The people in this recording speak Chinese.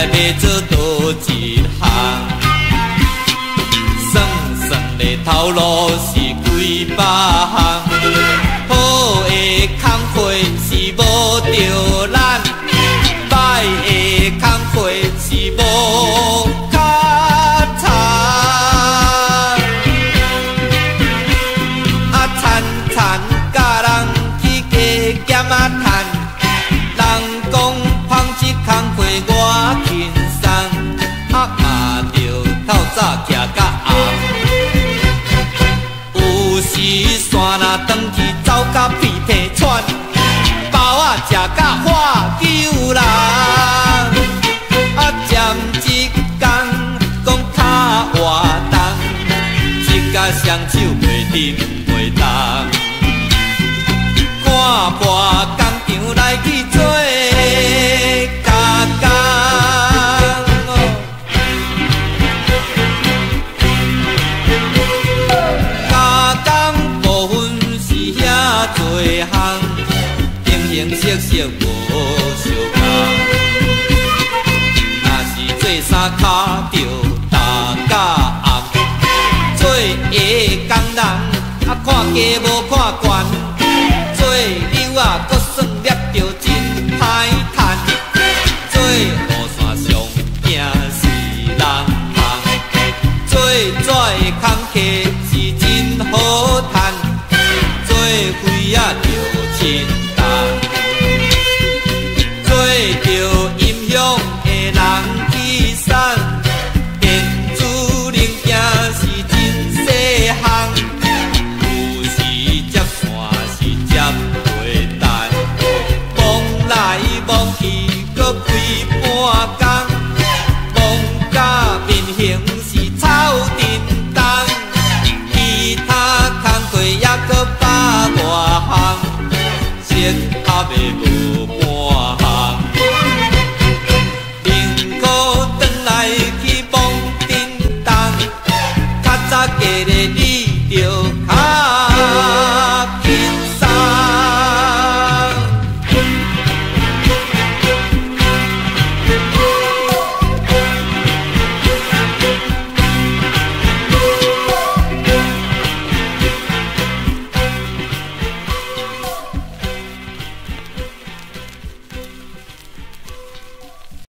来要做倒一行？算算的头路是几百项，好的工课是无着咱，歹的工课是无较惨。啊，惨惨甲人去加减啊趁，人讲芳一工课我轻松，啊嘛着透早徛甲暗。有时山若转去走甲鼻涕喘，包仔食甲花救人。啊，占一工讲较活动，一甲双手袂沉袂动，看破工场来去做加工。加工部分是遐多项，形形色色无相共。若是做衫骹着大甲暗，做下工人啊看低无看悬，做柳啊阁算捏着真歹趁，做雨伞上惊是人行，做纸的工课是真好趁，做灰啊着真重，做着音响的人去送，电子零件是真细项，有时接线是接袂单，忙来忙去阁规半